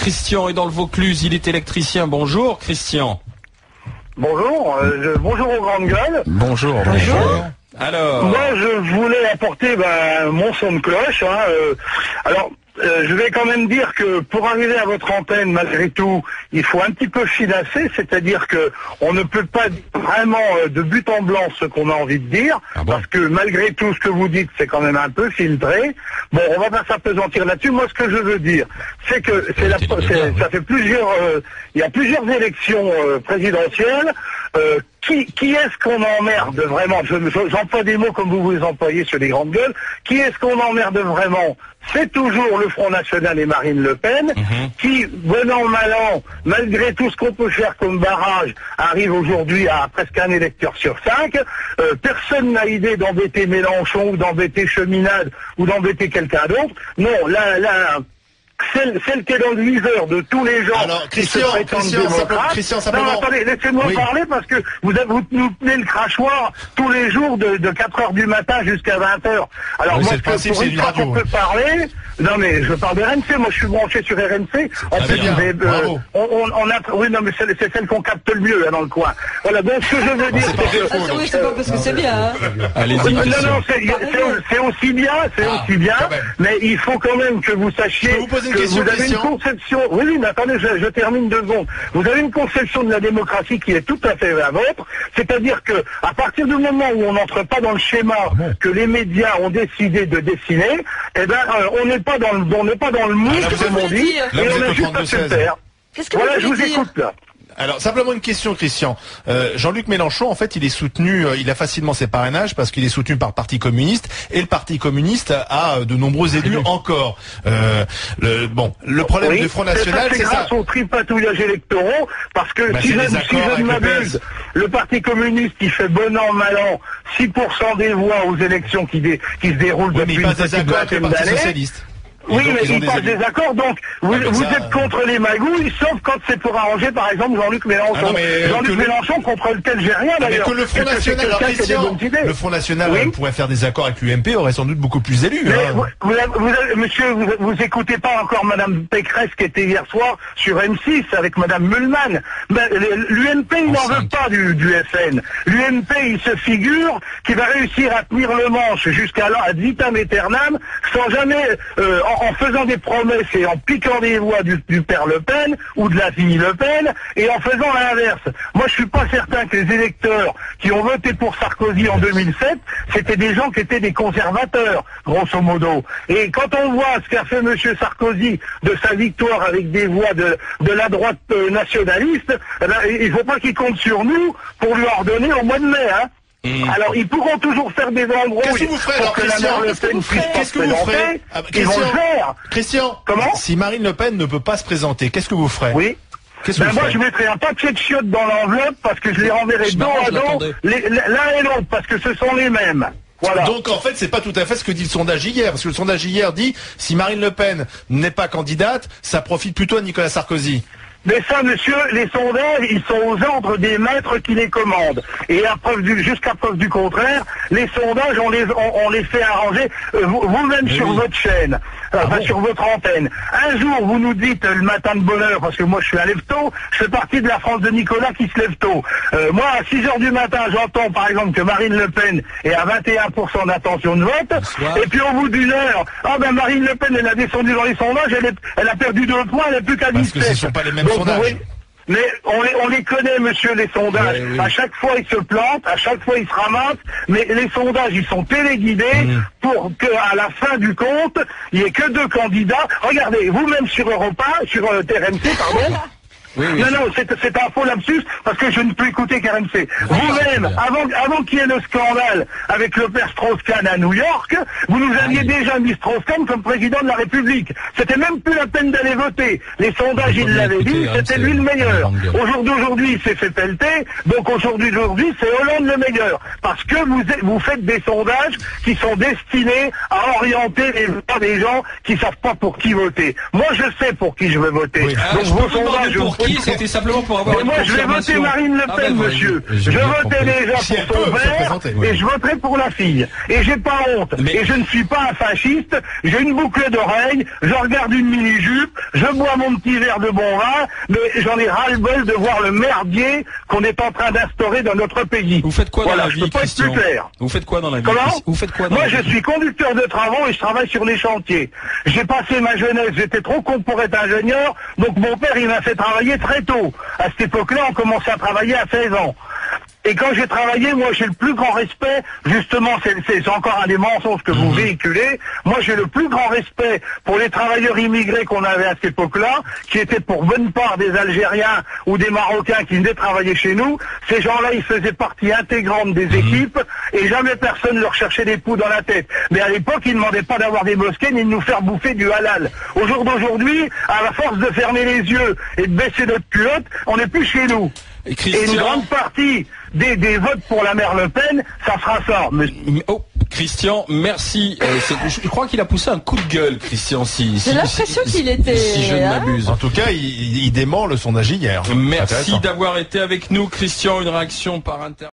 Christian est dans le Vaucluse, il est électricien. Bonjour Christian. Bonjour, bonjour aux grandes gueules. Bonjour. Alors, moi je voulais apporter mon son de cloche. Alors, je vais quand même dire que pour arriver à votre antenne, malgré tout, il faut un petit peu filasser, c'est-à-dire que on ne peut pas dire vraiment de but en blanc ce qu'on a envie de dire, parce que malgré tout ce que vous dites, c'est quand même un peu filtré. Bon, on va pas s'appesantir là-dessus. Moi, ce que je veux dire, c'est que ça fait plusieurs, il y a plusieurs élections présidentielles. Qui est-ce qu'on emmerde vraiment? J'emploie des mots comme vous les employez sur les grandes gueules. Qui est-ce qu'on emmerde vraiment? C'est toujours le Front National et Marine Le Pen, qui, bon an, mal an, malgré tout ce qu'on peut faire comme barrage, arrive aujourd'hui à presque un électeur sur 5. Personne n'a idée d'embêter Mélenchon ou d'embêter Cheminade ou d'embêter quelqu'un d'autre. Non, celle qui est dans le viseur de tous les gens. Alors, Christian, simplement. Non, attendez, laissez-moi parler parce que vous nous tenez le crachoir tous les jours de 4h du matin jusqu'à 20h. Alors, moi, pour une fois qu'on peut parler, non mais je parle de RMC, moi je suis branché sur RMC. Oui, non mais c'est celle qu'on capte le mieux, là, dans le coin. Voilà, donc ce que je veux dire, c'est que... Oui, c'est pas parce que c'est bien, hein. Allez-y, non, c'est aussi bien, mais il faut quand même que vous sachiez... Vous avez une conception, oui, mais attendez, je termine 2 secondes. Vous avez une conception de la démocratie qui est tout à fait la vôtre, c'est-à-dire que à partir du moment où on n'entre pas dans le schéma que les médias ont décidé de dessiner, on n'est pas dans le moule, comme on dit, et on a juste à se faire. Voilà, je vous écoute là. Alors, simplement une question, Christian. Jean-Luc Mélenchon, en fait, il est soutenu, il a facilement ses parrainages parce qu'il est soutenu par le Parti communiste, et le Parti communiste a de nombreux élus encore. Le problème du Front National, c'est ça. C'est grâce au tripatouillage électoraux, parce que si je ne m'abuse, le Parti communiste, il fait bon an, mal an, 6% des voix aux élections qui se déroulent depuis une petite vingtaine d'années. Oui, mais il passe des accords, donc vous êtes contre les magouilles, sauf quand c'est pour arranger, par exemple, Jean-Luc Mélenchon. Jean-Luc Mélenchon, contre lequel j'ai rien, d'ailleurs. Mais que le Front National, le Front National pourrait faire des accords avec l'UMP, aurait sans doute beaucoup plus d'élus. Monsieur, vous écoutez pas encore Madame Pécresse qui était hier soir sur M6 avec Madame Mulman. L'UMP, il n'en veut pas du FN. L'UMP, il se figure qu'il va réussir à tenir le manche jusqu'à là, ad vitam aeternam, sans jamais... en faisant des promesses et en piquant des voix du père Le Pen ou de la fille Le Pen et en faisant l'inverse. Moi, je suis pas certain que les électeurs qui ont voté pour Sarkozy en 2007, c'était des gens qui étaient des conservateurs, grosso modo. Et quand on voit ce qu'a fait Monsieur Sarkozy de sa victoire avec des voix de la droite nationaliste, il faut pas qu'il compte sur nous pour lui ordonner au mois de mai, hein. Alors, ils pourront toujours faire des embrouilles. Qu'est-ce que vous ferez, alors, Christian? Qu'est-ce que vous ferez? Ils vont le faire. Christian, comment? Si Marine Le Pen ne peut pas se présenter, qu'est-ce que vous ferez? Oui. Moi, je mettrai un papier de chiottes dans l'enveloppe parce que je les renverrai dos à dos, l'un et l'autre, parce que ce sont les mêmes. Voilà. Donc en fait, c'est pas tout à fait ce que dit le sondage hier, parce que le sondage hier dit si Marine Le Pen n'est pas candidate, ça profite plutôt à Nicolas Sarkozy. Mais ça, monsieur, les sondages, ils sont aux ordres des maîtres qui les commandent. Et jusqu'à preuve du contraire, les sondages, on les fait arranger vous-même sur votre chaîne, sur votre antenne. Un jour, vous nous dites le matin de bonne heure, parce que moi je suis un lève-tôt, je fais partie de la France de Nicolas qui se lève tôt. Moi, à 6h du matin, j'entends par exemple que Marine Le Pen est à 21% d'intention de vote, et puis au bout d'une heure, Marine Le Pen, elle a descendu dans les sondages, elle a perdu 2 points, elle n'est plus qu'à 17. Parce que ce ne sont pas les mêmes sondages. Mais on les connaît, monsieur, les sondages. Oui. À chaque fois, ils se plantent, à chaque fois, ils se ramassent. Mais les sondages, ils sont téléguidés pour qu'à la fin du compte, il n'y ait que 2 candidats. Regardez, vous-même sur Europa, sur TRMC, pardon. Oui, non, c'est un faux lapsus parce que je ne peux écouter qu'RMC. Vous-même, avant qu'il y ait le scandale avec le père Strauss-Kahn à New York, vous nous aviez déjà mis Strauss-Kahn comme président de la République. C'était même plus la peine d'aller voter. Les sondages, il l'avait dit, c'était lui le meilleur. Aujourd'hui, il s'est fait pelleter, donc aujourd'hui, c'est Hollande le meilleur. Parce que vous faites des sondages qui sont destinés à orienter les voix des gens qui savent pas pour qui voter. Moi, je sais pour qui je veux voter. Oui. Donc vos sondages... qui? C'était simplement pour avoir une moi, je vais voter Marine Le Pen, monsieur. Je votais déjà pour son père et je voterai pour la fille. Et j'ai pas honte. Et je ne suis pas un fasciste. J'ai une boucle d'oreille, je regarde une mini-jupe, je bois mon petit verre de bon vin, mais j'en ai ras-le-bol de voir le merdier qu'on est en train d'instaurer dans notre pays. Vous faites quoi dans la vie, je peux pas être plus Christian? clair. Vous faites quoi dans la vie? Comment? Vous faites quoi dans Moi, la vie? je suis conducteur de travaux et je travaille sur les chantiers. J'ai passé ma jeunesse, j'étais trop con pour être ingénieur, donc mon père, il m'a fait travailler très tôt. À cette époque-là, on commençait à travailler à 16 ans. Et quand j'ai travaillé, moi j'ai le plus grand respect, justement, c'est encore un des mensonges que vous véhiculez, moi j'ai le plus grand respect pour les travailleurs immigrés qu'on avait à cette époque-là, qui étaient pour bonne part des Algériens ou des Marocains qui venaient travailler chez nous. Ces gens-là, ils faisaient partie intégrante des équipes et jamais personne leur cherchait des poux dans la tête. Mais à l'époque, ils ne demandaient pas d'avoir des mosquées ni de nous faire bouffer du halal. Au jour d'aujourd'hui, à la force de fermer les yeux et de baisser notre culotte, on n'est plus chez nous. Et Christian... Et une grande partie des votes pour la mère Le Pen, ça sera ça. Oh, Christian, merci. Je crois qu'il a poussé un coup de gueule, Christian. J'ai l'impression qu'il était... Si je ne m'abuse. En tout cas, il dément le sondage hier. Merci d'avoir été avec nous, Christian. Une réaction par internet.